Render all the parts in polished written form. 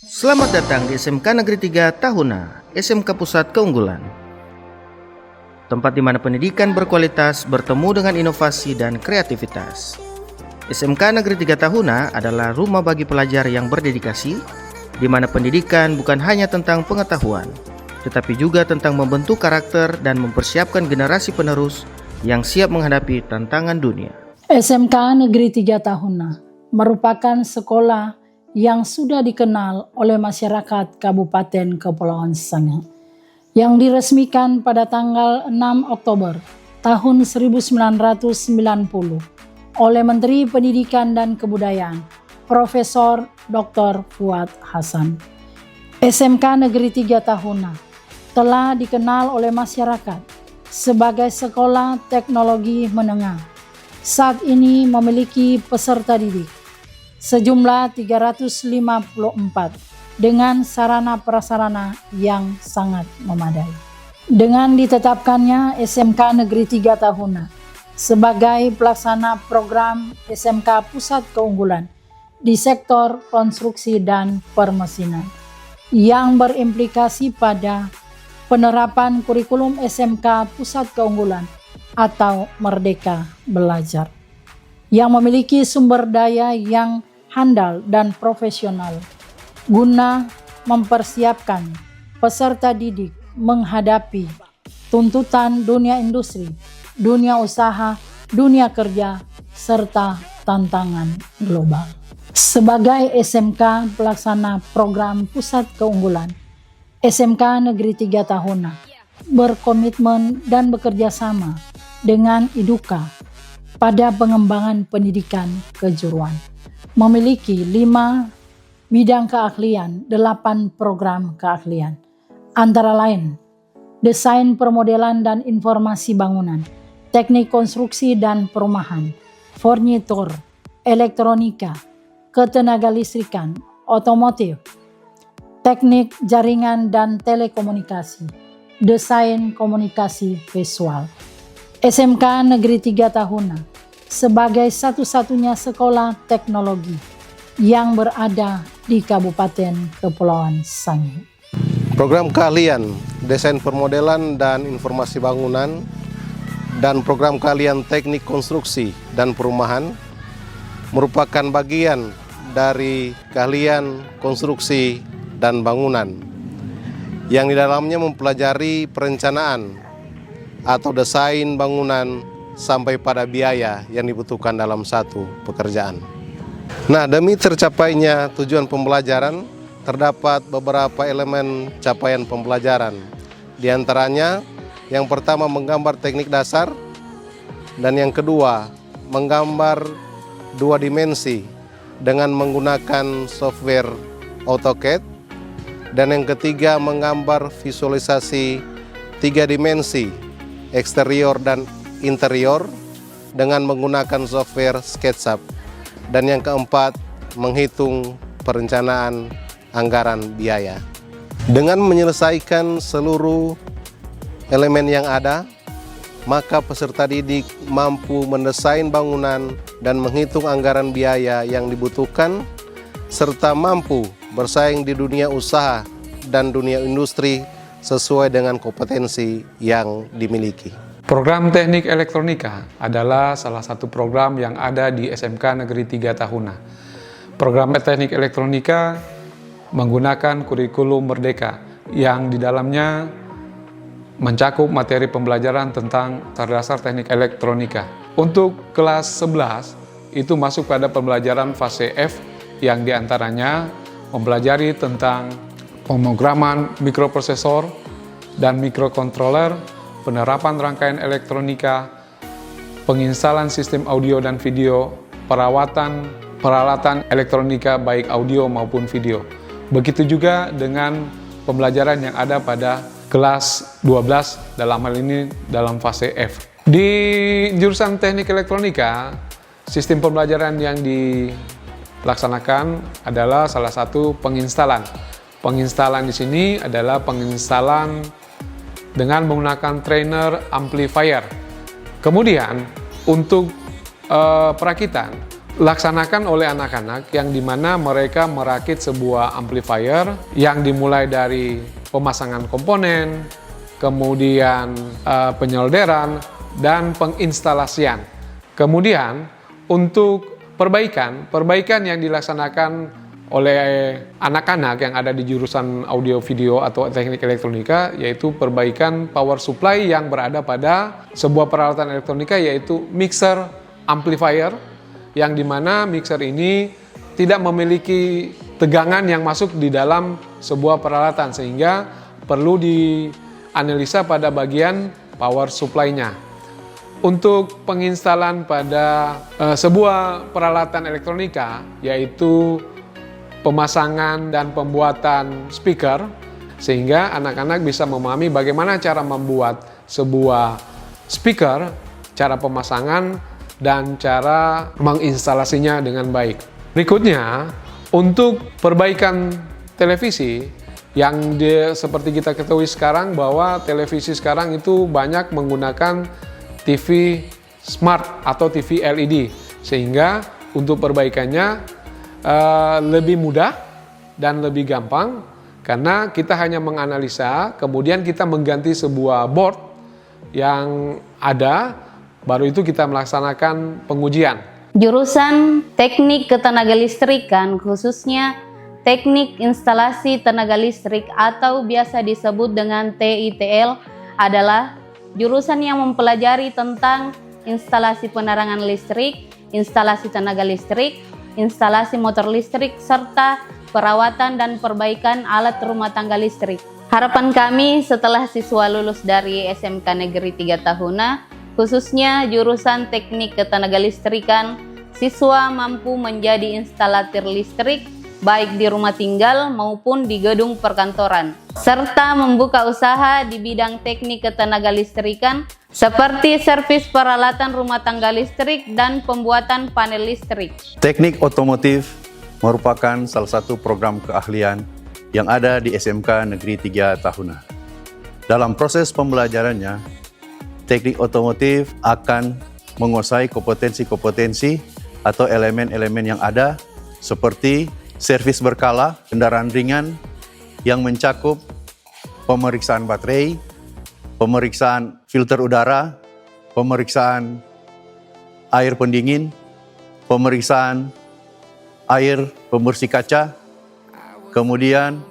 Selamat datang di SMK Negeri 3 Tahuna, SMK Pusat Keunggulan. Tempat di mana pendidikan berkualitas bertemu dengan inovasi dan kreativitas. SMK Negeri 3 Tahuna adalah rumah bagi pelajar yang berdedikasi, di mana pendidikan bukan hanya tentang pengetahuan, tetapi juga tentang membentuk karakter dan mempersiapkan generasi penerus yang siap menghadapi tantangan dunia. SMK Negeri 3 Tahuna merupakan sekolah yang sudah dikenal oleh masyarakat Kabupaten Kepulauan Sangihe, yang diresmikan pada tanggal 6 Oktober tahun 1990 oleh Menteri Pendidikan dan Kebudayaan Profesor Dr. Fuad Hasan. SMK Negeri 3 Tahuna telah dikenal oleh masyarakat sebagai sekolah teknologi menengah. Saat ini memiliki peserta didik sejumlah 354 dengan sarana prasarana yang sangat memadai. Dengan ditetapkannya SMK Negeri 3 Tahuna sebagai pelaksana program SMK Pusat Keunggulan di sektor konstruksi dan permesinan yang berimplikasi pada penerapan kurikulum SMK Pusat Keunggulan atau Merdeka Belajar yang memiliki sumber daya yang handal dan profesional guna mempersiapkan peserta didik menghadapi tuntutan dunia industri, dunia usaha, dunia kerja, serta tantangan global. Sebagai SMK pelaksana program Pusat Keunggulan, SMK Negeri 3 Tahuna berkomitmen dan bekerja sama dengan IDUKA pada pengembangan pendidikan kejuruan. Memiliki 5 bidang keahlian, 8 program keahlian, antara lain desain permodelan dan informasi bangunan, teknik konstruksi dan perumahan, furnitur, elektronika, ketenagalistrikan, otomotif, teknik jaringan dan telekomunikasi, desain komunikasi visual. SMK Negeri 3 Tahuna sebagai satu-satunya sekolah teknologi yang berada di Kabupaten Kepulauan Sangihe. Program keahlian desain permodelan dan informasi bangunan dan program keahlian teknik konstruksi dan perumahan merupakan bagian dari keahlian konstruksi dan bangunan yang di dalamnya mempelajari perencanaan atau desain bangunan sampai pada biaya yang dibutuhkan dalam satu pekerjaan. Nah, demi tercapainya tujuan pembelajaran, terdapat beberapa elemen capaian pembelajaran. Di antaranya, yang pertama menggambar teknik dasar, dan yang kedua menggambar 2 dimensi dengan menggunakan software AutoCAD, dan yang ketiga menggambar visualisasi 3 dimensi eksterior dan interior dengan menggunakan software SketchUp, dan yang keempat menghitung perencanaan anggaran biaya. Dengan menyelesaikan seluruh elemen yang ada, maka peserta didik mampu mendesain bangunan dan menghitung anggaran biaya yang dibutuhkan, serta mampu bersaing di dunia usaha dan dunia industri sesuai dengan kompetensi yang dimiliki. Program Teknik Elektronika adalah salah satu program yang ada di SMK Negeri 3 Tahuna. Program Teknik Elektronika menggunakan kurikulum Merdeka yang di dalamnya mencakup materi pembelajaran tentang terdasar teknik elektronika. Untuk kelas 11 itu masuk pada pembelajaran fase F yang diantaranya mempelajari tentang pemrograman mikroprosesor dan mikrokontroler, penerapan rangkaian elektronika, penginstalan sistem audio dan video, perawatan peralatan elektronika baik audio maupun video. Begitu juga dengan pembelajaran yang ada pada kelas 12 dalam hal ini dalam fase F. Di jurusan teknik elektronika, sistem pembelajaran yang dilaksanakan adalah salah satu penginstalan. Penginstalan di sini adalah penginstalan dengan menggunakan trainer amplifier. Kemudian untuk perakitan dilaksanakan oleh anak-anak yang dimana mereka merakit sebuah amplifier yang dimulai dari pemasangan komponen, kemudian penyolderan, dan penginstalasian. Kemudian untuk perbaikan yang dilaksanakan oleh anak-anak yang ada di jurusan audio video atau teknik elektronika, yaitu perbaikan power supply yang berada pada sebuah peralatan elektronika, yaitu mixer amplifier, yang dimana mixer ini tidak memiliki tegangan yang masuk di dalam sebuah peralatan, sehingga perlu dianalisa pada bagian power supply-nya. Untuk penginstalan pada sebuah peralatan elektronika, yaitu pemasangan dan pembuatan speaker, sehingga anak-anak bisa memahami bagaimana cara membuat sebuah speaker, cara pemasangan, dan cara menginstalasinya dengan baik. Berikutnya, untuk perbaikan televisi, yang seperti kita ketahui sekarang bahwa televisi sekarang itu banyak menggunakan TV smart atau TV LED, sehingga untuk perbaikannya lebih mudah dan lebih gampang, karena kita hanya menganalisa, kemudian kita mengganti sebuah board yang ada, baru itu kita melaksanakan pengujian. Jurusan Teknik Ketenagalistrikan, khususnya Teknik Instalasi Tenaga Listrik atau biasa disebut dengan TITL, adalah jurusan yang mempelajari tentang instalasi penerangan listrik, instalasi tenaga listrik, instalasi motor listrik, serta perawatan dan perbaikan alat rumah tangga listrik. Harapan kami setelah siswa lulus dari SMK Negeri 3 Tahuna, khususnya jurusan Teknik Ketenagalistrikan, siswa mampu menjadi instalatir listrik baik di rumah tinggal maupun di gedung perkantoran, serta membuka usaha di bidang teknik ketenagalistrikan seperti servis peralatan rumah tangga listrik dan pembuatan panel listrik. Teknik otomotif merupakan salah satu program keahlian yang ada di SMK Negeri 3 Tahuna. Dalam proses pembelajarannya, teknik otomotif akan menguasai kompetensi-kompetensi atau elemen-elemen yang ada seperti servis berkala kendaraan ringan yang mencakup pemeriksaan baterai, pemeriksaan filter udara, pemeriksaan air pendingin, pemeriksaan air pembersih kaca, kemudian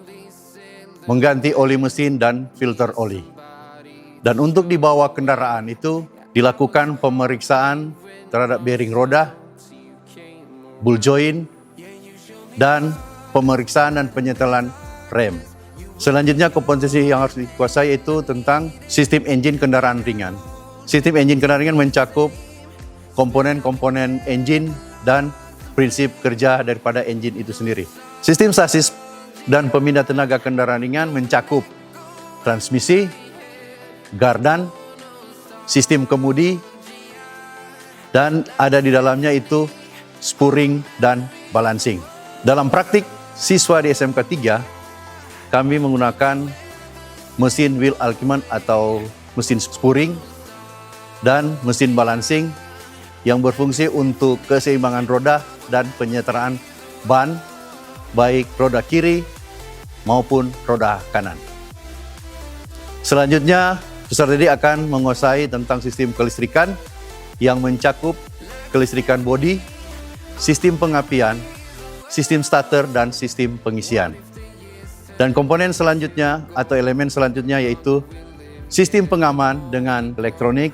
mengganti oli mesin dan filter oli. Dan untuk dibawa kendaraan itu dilakukan pemeriksaan terhadap bearing roda, ball joint, dan pemeriksaan dan penyetelan rem. Selanjutnya kompetensi yang harus dikuasai itu tentang sistem engine kendaraan ringan. Sistem engine kendaraan ringan mencakup komponen-komponen engine dan prinsip kerja daripada engine itu sendiri. Sistem sasis dan pemindah tenaga kendaraan ringan mencakup transmisi, gardan, sistem kemudi, dan ada di dalamnya itu spurring dan balancing. Dalam praktik siswa di SMK 3, kami menggunakan mesin wheel alignment atau mesin spurring dan mesin balancing yang berfungsi untuk keseimbangan roda dan penyetaraan ban baik roda kiri maupun roda kanan. Selanjutnya, peserta didik akan menguasai tentang sistem kelistrikan yang mencakup kelistrikan bodi, sistem pengapian, sistem starter, dan sistem pengisian. Dan komponen selanjutnya atau elemen selanjutnya yaitu sistem pengaman dengan elektronik,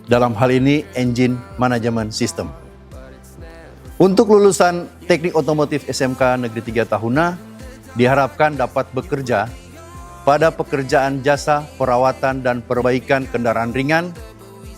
dalam hal ini engine management system. Untuk lulusan teknik otomotif SMK Negeri 3 Tahuna diharapkan dapat bekerja pada pekerjaan jasa perawatan dan perbaikan kendaraan ringan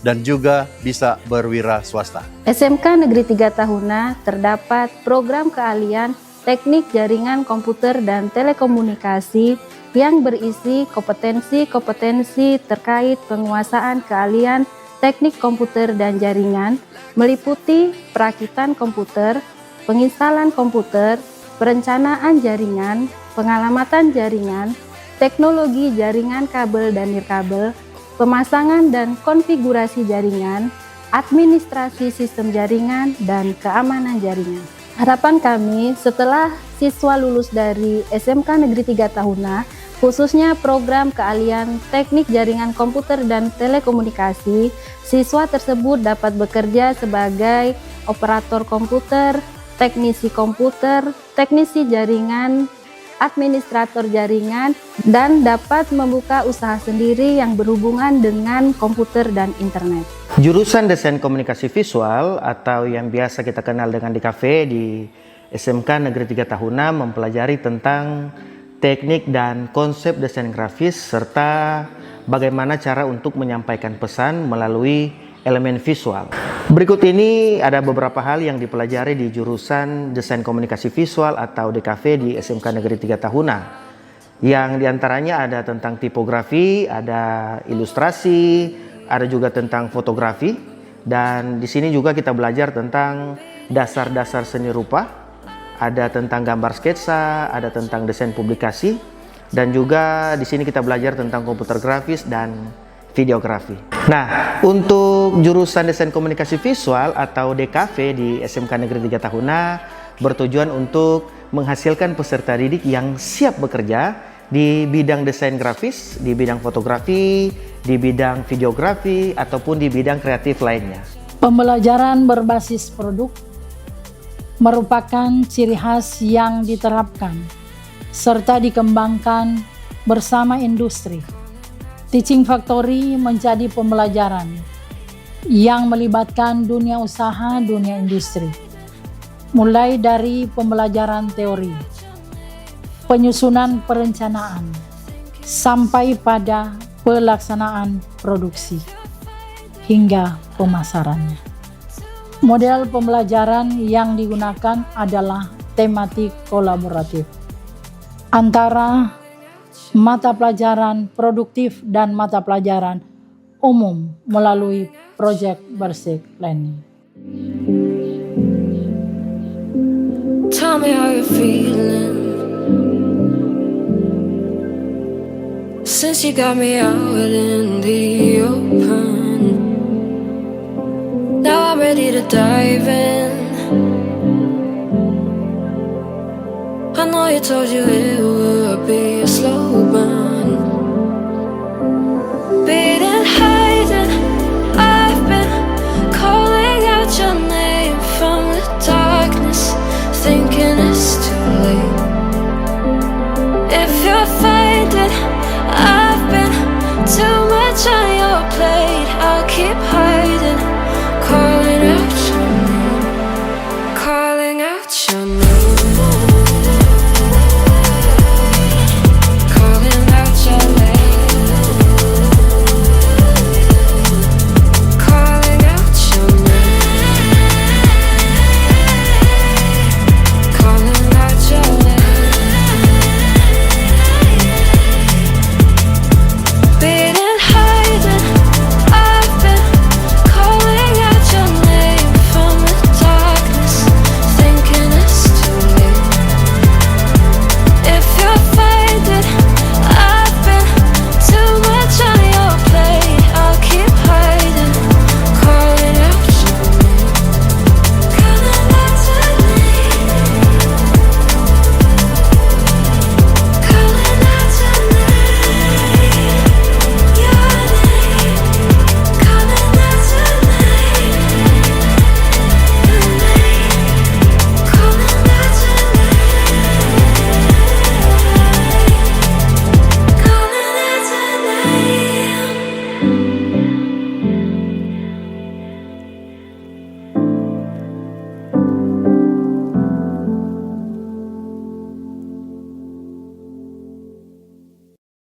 dan juga bisa berwira swasta. SMK Negeri 3 Tahuna terdapat program keahlian teknik jaringan komputer dan telekomunikasi yang berisi kompetensi-kompetensi terkait penguasaan keahlian teknik komputer dan jaringan, meliputi perakitan komputer, penginstalan komputer, perencanaan jaringan, pengalamatan jaringan, teknologi jaringan kabel dan nirkabel, pemasangan dan konfigurasi jaringan, administrasi sistem jaringan, dan keamanan jaringan. Harapan kami setelah siswa lulus dari SMK Negeri 3 Tahuna, khususnya program keahlian teknik jaringan komputer dan telekomunikasi, siswa tersebut dapat bekerja sebagai operator komputer, teknisi jaringan, administrator jaringan, dan dapat membuka usaha sendiri yang berhubungan dengan komputer dan internet. Jurusan Desain Komunikasi Visual atau yang biasa kita kenal dengan DKV di SMK Negeri 3 Tahuna mempelajari tentang teknik dan konsep desain grafis serta bagaimana cara untuk menyampaikan pesan melalui elemen visual. Berikut ini ada beberapa hal yang dipelajari di jurusan Desain Komunikasi Visual atau DKV di SMK Negeri 3 Tahuna. Yang diantaranya ada tentang tipografi, ada ilustrasi, ada juga tentang fotografi, dan di sini juga kita belajar tentang dasar-dasar seni rupa, ada tentang gambar sketsa, ada tentang desain publikasi, dan juga di sini kita belajar tentang komputer grafis dan videografi. Nah, untuk jurusan Desain Komunikasi Visual atau DKV di SMK Negeri 3 Tahuna bertujuan untuk menghasilkan peserta didik yang siap bekerja di bidang desain grafis, di bidang fotografi, di bidang videografi, ataupun di bidang kreatif lainnya. Pembelajaran berbasis produk merupakan ciri khas yang diterapkan serta dikembangkan bersama industri. Teaching Factory menjadi pembelajaran yang melibatkan dunia usaha, dunia industri. Mulai dari pembelajaran teori, penyusunan perencanaan, sampai pada pelaksanaan produksi, hingga pemasarannya. Model pembelajaran yang digunakan adalah tematik kolaboratif antara mata pelajaran produktif dan mata pelajaran umum melalui Project Basic Learning. Tell me how you're feeling since you got me out in the open. Now I'm ready to dive in. I know you told you it would be a slow burn. Beating highs and I've been calling out your name from the darkness, thinking it's too late.